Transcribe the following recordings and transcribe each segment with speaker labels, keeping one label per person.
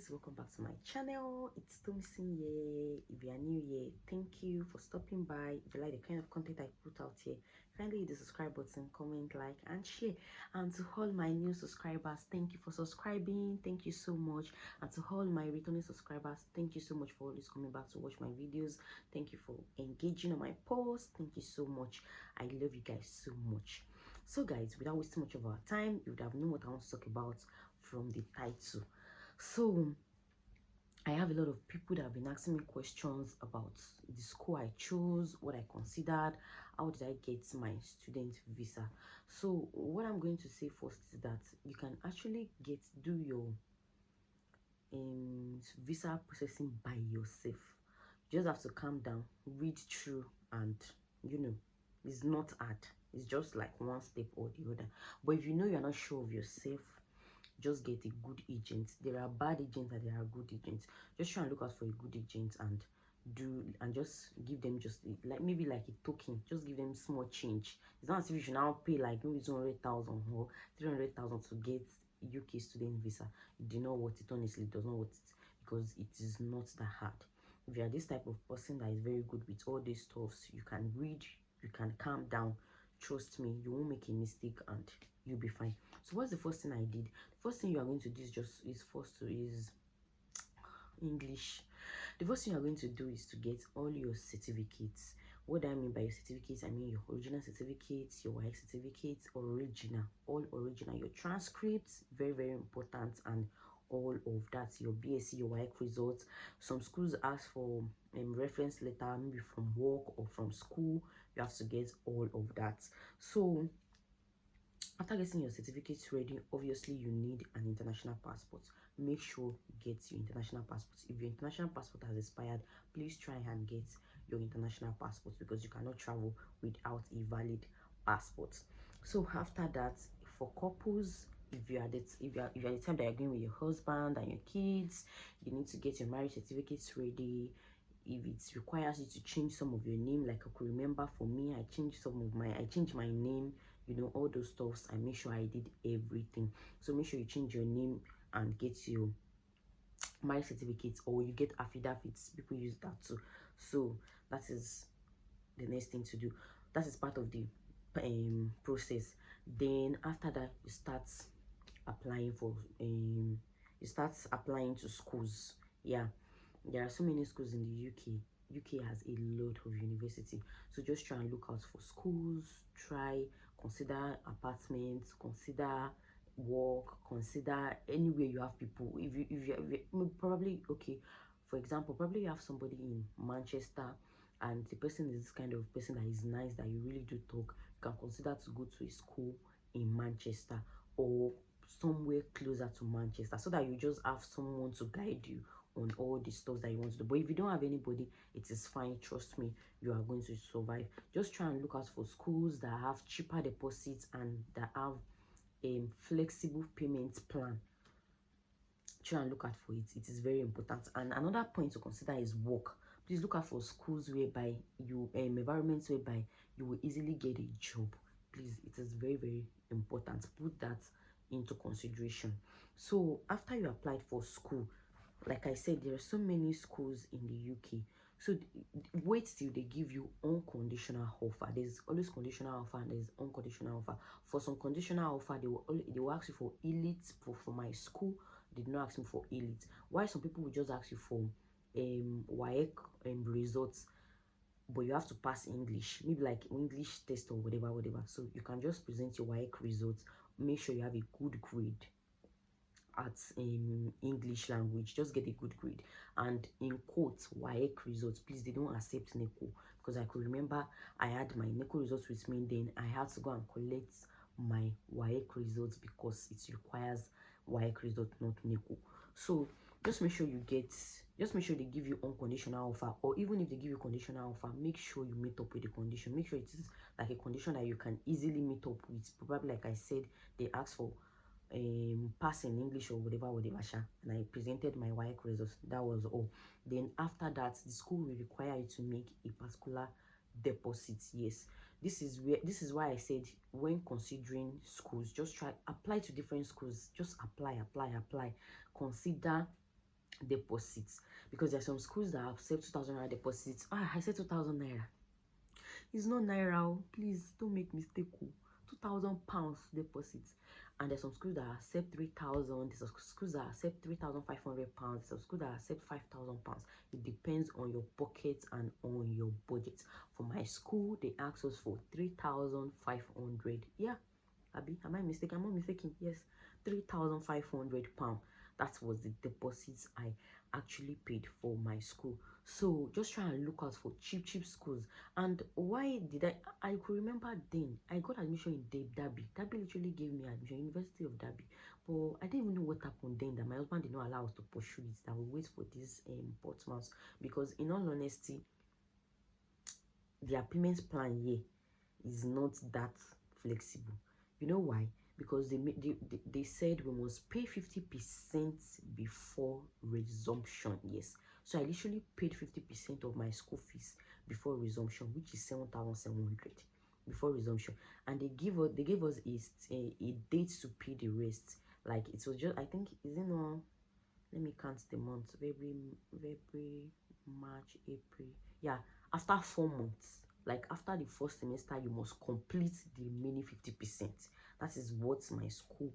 Speaker 1: guys, welcome back to my channel. It's Tomisin here. If you are new here, thank you for stopping by. If you like the kind of content I put out here, kindly hit the subscribe button, comment, like and share. And to all my new subscribers, thank you for subscribing. Thank you so much. And to all my returning subscribers, thank you so much for always coming back to watch my videos. Thank you for engaging on my posts. Thank you so much. I love you guys so much. So guys, without wasting much of our time, you would have known what I want to talk about from the title. So I have a lot of people that have been asking me questions about the school I chose, what I considered, how did I get my student visa. So what I'm going to say first is that you can actually do your visa processing by yourself. You just have to calm down, read through, and it's not hard. It's just like one step or the other. But if you know you're not sure of yourself, just get a good agent. There are bad agents and there are good agents. Just try and look out for a good agent and just give them just like maybe like a token. Just give them small change. It's not as if you should now pay like maybe 200,000 or 300,000 to get UK student visa. You do not want it. Honestly, it does not want it, because it is not that hard. If you are this type of person that is very good with all these stuffs, you can read, you can calm down. Trust me, you won't make a mistake and you'll be fine. So what's the first thing I did? The first thing you are going to do is English. The first thing you are going to do is to get all your certificates. What do I mean by your certificates? I mean your original certificates, your WAEC certificates, original, all original. Your transcripts, very, very important, and all of that. Your BSc, your WAEC results. Some schools ask for reference letter, maybe from work or from school. You have to get all of that. So after getting your certificates ready, obviously you need an international passport. Make sure you get your international passport. If your international passport has expired, please try and get your international passport, because you cannot travel without a valid passport. So after that, for couples, if you are the time that you're going with your husband and your kids, you need to get your marriage certificates ready. If it requires you to change some of your name, like I could remember for me, I changed my name, all those stuffs. I make sure I did everything. So make sure you change your name and get your marriage certificates, or you get affidavits. People use that too. So that is the next thing to do. That is part of the process. Then after that, you start applying to schools. Yeah, there are so many schools in the UK has a lot of university. So just try and look out for schools. Consider apartments, consider work, consider anywhere you have people. If you probably, okay, for example, probably you have somebody in Manchester and the person is this kind of person that is nice, that you really do talk. You can consider to go to a school in Manchester or somewhere closer to Manchester, so that you just have someone to guide you on all the stuff that you want to do. But if you don't have anybody, it is fine. Trust me, you are going to survive. Just try and look out for schools that have cheaper deposits and that have a flexible payment plan. Try and look out for it. It is very important. And another point to consider is work. Please look out for schools whereby you environments whereby you will easily get a job. Please, it is very, very important. Put that into consideration. So after you applied for school, like I said, there are so many schools in the UK. So wait till they give you unconditional offer. There's always conditional offer and there's unconditional offer. For some conditional offer, they will ask you for elite. For my school, they did not ask me for elite. Why some people will just ask you for WAEC results, but you have to pass English, maybe like English test or whatever. So you can just present your WAEC results. Make sure you have a good grade at English language. Just get a good grade, and in quotes WAEC results. Please, they don't accept NECO, because I could remember I had my NECO results with me, then I had to go and collect my WAEC results because it requires WAEC result, not NECO. So just make sure they give you unconditional offer, or even if they give you conditional offer, make sure you meet up with the condition. Make sure it is like a condition that you can easily meet up with. Probably, like I said, they ask for passing English or whatever, and I presented my WAEC results. That was all. Then after that, the school will require you to make a particular deposit. Yes, this is why I said, when considering schools, just apply to different schools. Just apply. Consider deposits, because there are some schools that accept 2,000 naira deposits. I said 2,000 naira. It's not naira. Oh. Please don't make mistake. Oh. 2,000 pounds deposits. And there's some schools that accept 3,000. There's some schools that accept 3,500 pounds. There's some schools that accept 5,000 pounds. It depends on your pocket and on your budget. For my school, they asked us for 3,500. Yeah, Abby, am I mistaken? I'm not mistaken. Yes, 3,500 pounds. That was the deposits I actually paid for my school. So just try and look out for cheap schools. And why did I could remember then I got admission in Derby. Derby literally gave me admission, University of Derby. But I didn't even know what happened then, that my husband did not allow us to pursue it, that we wait for this Portsmouth. Because in all honesty, their payment plan here is not that flexible. You know why? Because they said we must pay 50% before resumption. Yes, so I literally paid 50% of my school fees before resumption, which is 7,700 before resumption. And they gave us a date to pay the rest. Like it was just, I think, is it not, let me count the months. February, March, April. Yeah, after 4 months, like after the first semester, you must complete the remaining 50%. That is what my school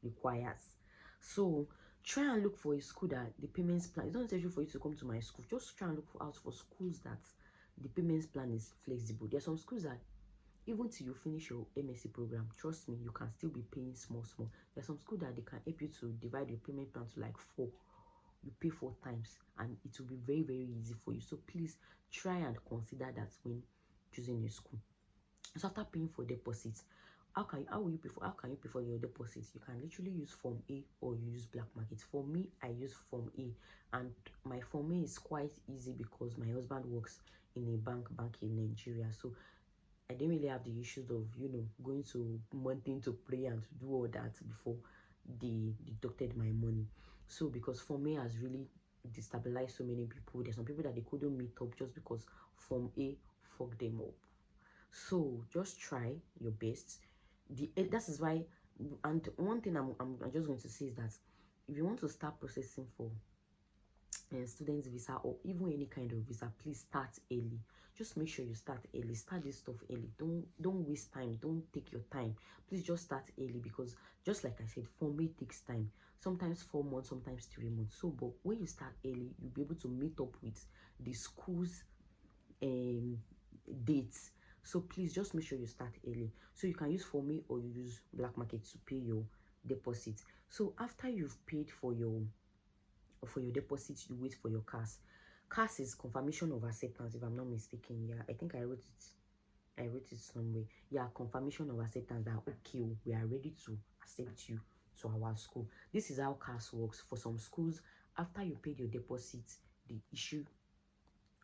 Speaker 1: requires. So try and look for a school that the payments plan, it's not necessary for you to come to my school. Just try and look out for schools that the payments plan is flexible. There are some schools that even till you finish your MSc program, trust me, you can still be paying small. There's some school that they can help you to divide your payment plan to like 4. You pay 4 times and it will be very easy for you. So please try and consider that when choosing a school. So after paying for deposits, how can you pay for your deposits? You can literally use Form A or you use black market. For me, I use Form A, and my Form A is quite easy because my husband works in a bank in Nigeria. So I didn't really have the issues of, going to mountain to pray and to do all that before they deducted my money. So because Form A has really destabilized so many people. There's some people that they couldn't meet up just because Form A fucked them up. So just try your best. That is why, and one thing I'm just going to say is that if you want to start processing for students visa or even any kind of visa, please start early. Just make sure you start early. Start this stuff early. Don't waste time. Don't take your time. Please just start early, because just like I said, Form A takes time. Sometimes 4 months, sometimes 3 months. So but when you start early, you'll be able to meet up with the school's dates. So please just make sure you start early. So you can use Form A or you use black market to pay your deposit. So after you've paid for your deposit, you wait for your CAS. CAS is confirmation of acceptance, if I'm not mistaken. Yeah, I think I wrote it somewhere. Yeah, confirmation of acceptance, that okay, we are ready to accept you to our school. This is how CAS works. For some schools, after you paid your deposit, they issue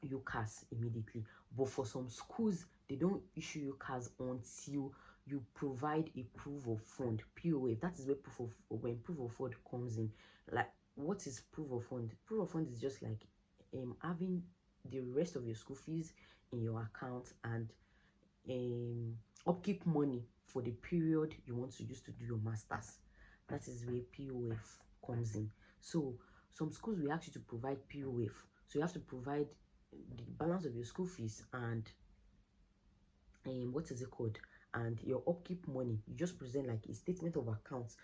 Speaker 1: you CAS immediately. But for some schools, they don't issue you CAS until you provide a proof of fund, POF. That is where when proof of fund comes in. Like, what is proof of fund? Proof of fund is just like having the rest of your school fees in your account and upkeep money for the period you want to use to do your masters. That is where POF comes in. So some schools will ask you to provide POF. So you have to provide the balance of your school fees and what is it called, and your upkeep money. You just present like a statement of accounts.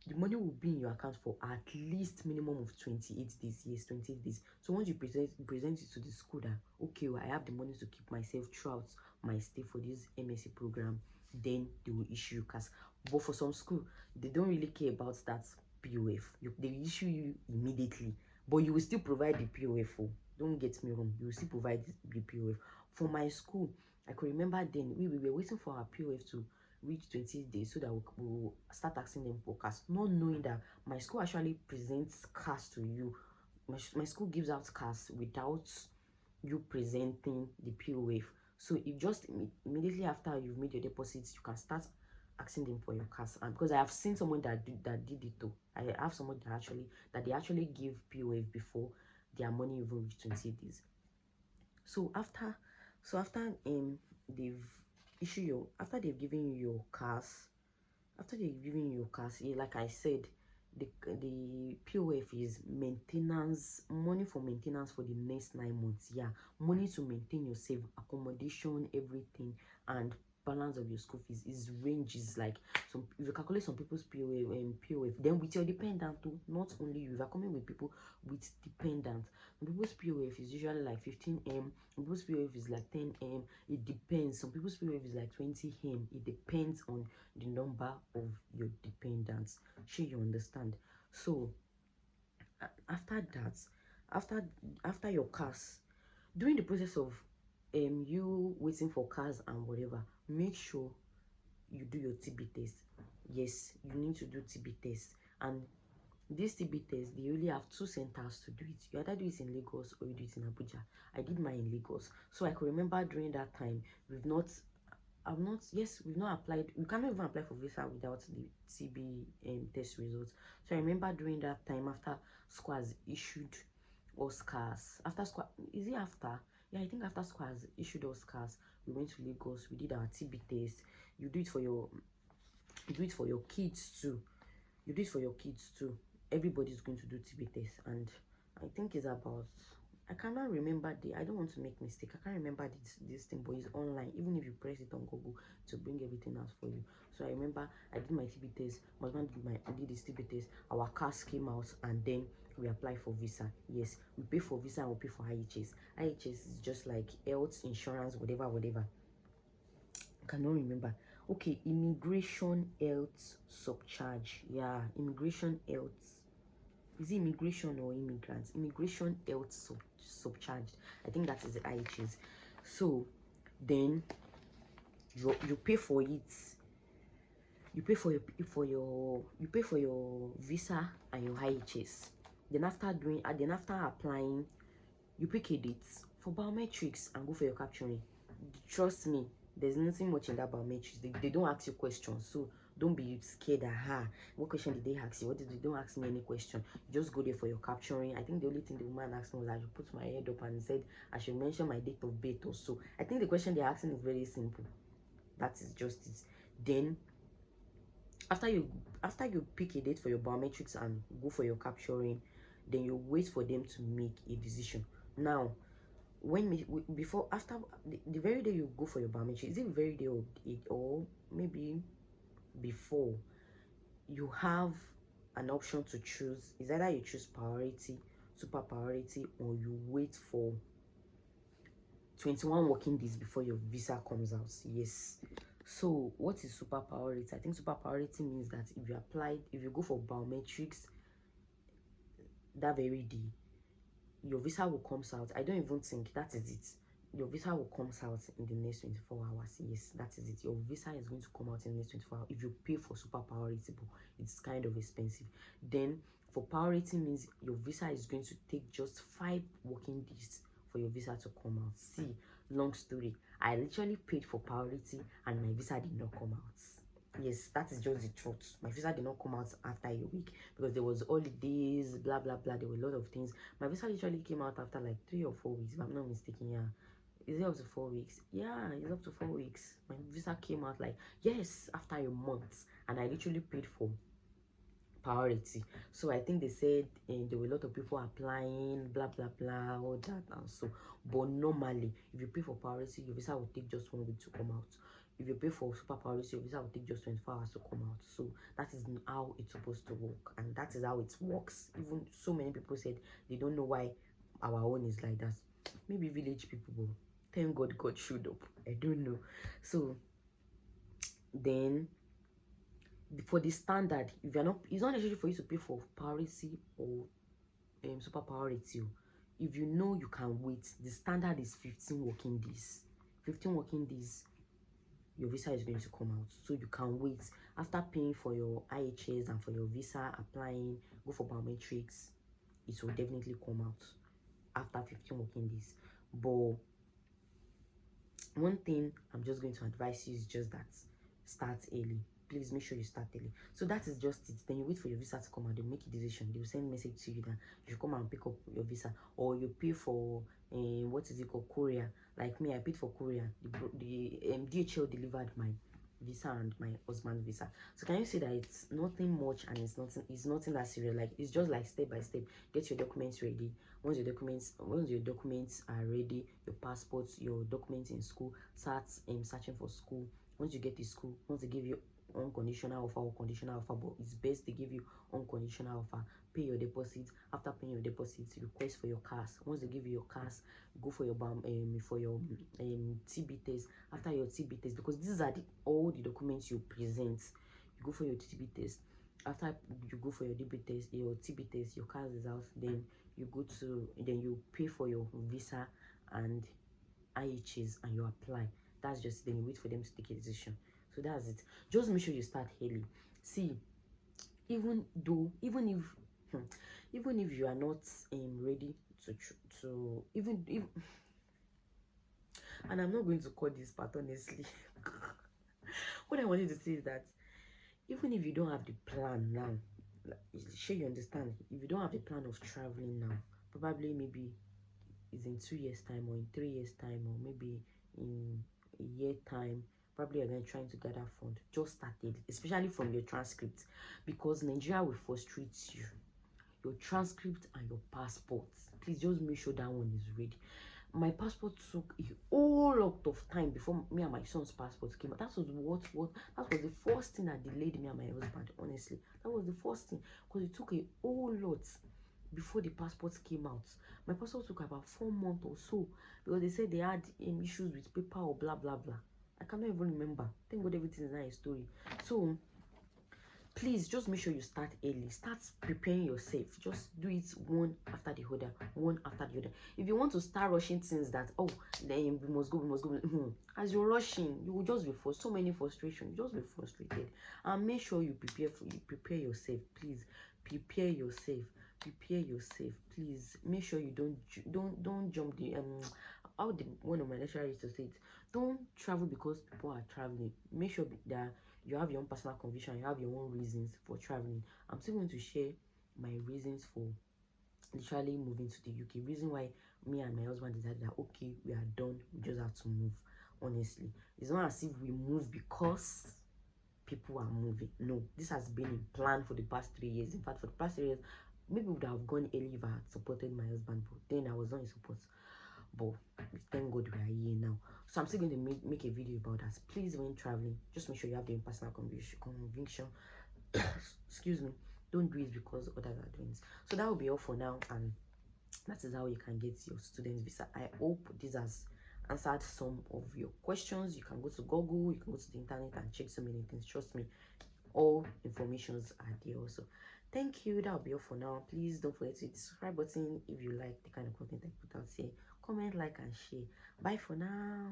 Speaker 1: The money will be in your account for at least minimum of 28 days. Yes, 28 days. So once you present it to the school that okay, well, I have the money to keep myself throughout my stay for this MSc program, then they will issue you CAS. But for some school, they don't really care about that POF. They issue you immediately, but you will still provide the POF. Oh, don't get me wrong, you will still provide the POF. For my school, I could remember then we were waiting for our POF to reach 20 days so that we'll start asking them for CAS, not knowing that my school actually presents CAS to you. My school gives out CAS without you presenting the POF. So if just immediately after you've made your deposits, you can start asking them for your CAS. And because I have seen someone that did it too. I have someone that they actually give POF before their money even reach 20 days. So after they've after they've given you your CAS, yeah, like I said, the POF is maintenance, money for maintenance for the next 9 months. Yeah, money to maintain yourself, accommodation, everything, and balance of your school fees. Is ranges like, some if you calculate some people's POF and POF, then with your dependent too, not only you, if you're coming with people with dependent, some people's POF is usually like 15M, some people's POF is like 10M. It depends. Some people's POF is like 20M. It depends on the number of your dependents. Sure, you understand? So after that, after your cars, during the process of you waiting for cars and whatever, make sure you do your TB test. Yes, you need to do TB test. And this TB test, they only have 2 centers to do it. You either do it in Lagos or you do it in Abuja. I did mine in Lagos, so I could remember during that time we've not applied. We cannot even apply for visa without the TB test results. So I remember during that time, after SQUAS issued Oscars, after SQUAS, is it after? Yeah, I think after SQUAS issued Oscars, we went to Lagos. We did our TB test. You do it for your kids too. You do it for your kids too. Everybody's going to do TB test, and I think it's about, I cannot remember I don't want to make mistake. I can't remember this thing, but it's online. Even if you press it on Google to bring everything out for you. So I remember I did my TB test. My husband did his TB test. Our cars came out, and then we applied for visa. Yes, we pay for visa and we pay for IHS. IHS is just like health insurance, whatever. I cannot remember. Okay, immigration health subcharge. Yeah, immigration health. Is it immigration or immigrants? Immigration health subcharged. I think that is the IHS. So then you pay for it. You pay for your visa and your IHS. Then after applying, you pick a date for biometrics and go for your capturing. Trust me, there's nothing much in that biometrics. They don't ask you questions, so don't be scared. What question did they ask you? They don't ask me any question. You just go there for your capturing. I think the only thing the woman asked me was I should put my head up and said I should mention my date of birth or so. I think the question they're asking is very simple. That is just it. Then after you pick a date for your biometrics and go for your capturing, then you wait for them to make a decision. Now, after the very day you go for your biometrics, is it the very day or maybe before, you have an option to choose. Is either you choose priority, super priority, or you wait for 21 working days before your visa comes out. Yes. So what is super priority? I think super priority means that if you go for biometrics that very day, your visa will come out. I don't even think that is it. Your visa will come out in the next 24 hours. Yes, that is it. Your visa is going to come out in the next 24 hours if you pay for super priority, but it's kind of expensive. Then for priority means your visa is going to take just 5 working days for your visa to come out. See, long story. I literally paid for priority and my visa did not come out. Yes, that is just the truth. My visa did not come out after a week because there was holidays, blah blah blah. There were a lot of things. My visa literally came out after like 3 or 4 weeks, if I'm not mistaken. Yeah, is it up to 4 weeks? Yeah, it's up to 4 weeks. My visa came out like, yes, after a month, and I literally paid for priority. So I think they said there were a lot of people applying, blah blah blah, all that and so. But normally, if you pay for priority, your visa will take just 1 week to come out. If you pay for super priority, your visa will take just 24 hours to come out. So that is how it's supposed to work, and that is how it works. Even so many people said they don't know why our own is like that. Maybe village people, but thank God God showed up. I don't know. So then for the standard, if you're not, it's not necessary for you to pay for priority or super priority. If you know you can wait, the standard is 15 working days. 15 working days, your visa is going to come out, so you can wait. After paying for your IHS and for your visa, applying, go for biometrics, it will definitely come out after 15 working days. But one thing I'm just going to advise you is just that start early. Please make sure you start early. So that is just it. Then you wait for your visa to come out. They'll make a decision. They will send a message to you that you should come and pick up your visa, or you pay for what is it called, courier. Like me, I paid for courier. The DHL delivered mine. visa and my husband visa. So can you see that it's nothing much and it's nothing that serious? Like, it's just like step by step. Get your documents ready. Once your documents are ready, your passports, your documents in school, start searching for school. Once you get to school, once they give you unconditional offer or conditional offer, but it's best to give you unconditional offer. Pay your deposits. After paying your deposits, request for your cars. Once they give you your cars, go for your TB test. After your TB test, because these are all the documents you present, you go for your TB test. After you go for your TB test, your cars is out. Then you pay for your visa and IHs and you apply. That's just then you wait for them to take a decision. So that's it. Just make sure you start early. See, even if even if you are not ready to even if and I'm not going to call this part honestly. What I wanted to say is that even if you don't have the plan now, like, sure you understand, if you don't have the plan of traveling now, probably maybe it's in 2 years time or in 3 years time or maybe in a year time, probably again trying to gather fund, just started, especially from your transcript, because Nigeria will frustrate you. Your transcript and your passport, please just make sure that one is ready. My passport took a whole lot of time before me and my son's passport came out. That was that was the first thing that delayed me and my husband, honestly. That was the first thing, because it took a whole lot before the passport came out. My passport took about 4 months or so, because they said they had issues with paper or blah blah blah. I cannot even remember. Thank God everything is not a story. So please just make sure you start early. Start preparing yourself. Just do it one after the other, one after the other. If you want to start rushing things that, oh, then we must go, as you're rushing, you will just be for so many frustrations. Just be frustrated. And make sure you prepare yourself. Please prepare yourself. Prepare yourself. Please make sure you don't jump the how the one of my lecturers used to say it. Don't travel because people are traveling. Make sure that you have your own personal conviction, you have your own reasons for traveling. I'm still going to share my reasons for literally moving to the UK. Reason why me and my husband decided that okay, we are done, we just have to move. Honestly, it's not as if we move because people are moving. No, this has been a plan for the past 3 years. In fact, for the past 3 years, maybe we would have gone early if I had supported my husband, but then I was not in support. But thank God we are here now. So I'm still going to make a video about that. Please, when traveling, just make sure you have your personal conviction. Excuse me. Don't do it because others are doing it. So that will be all for now, and that is how you can get your student visa. I hope this has answered some of your questions. You can go to Google, you can go to the internet and check so many things. Trust me, all informations are there also. Thank you. That will be all for now. Please don't forget to hit the subscribe button if you like the kind of content I put out here. Comment, like, and share. Bye for now.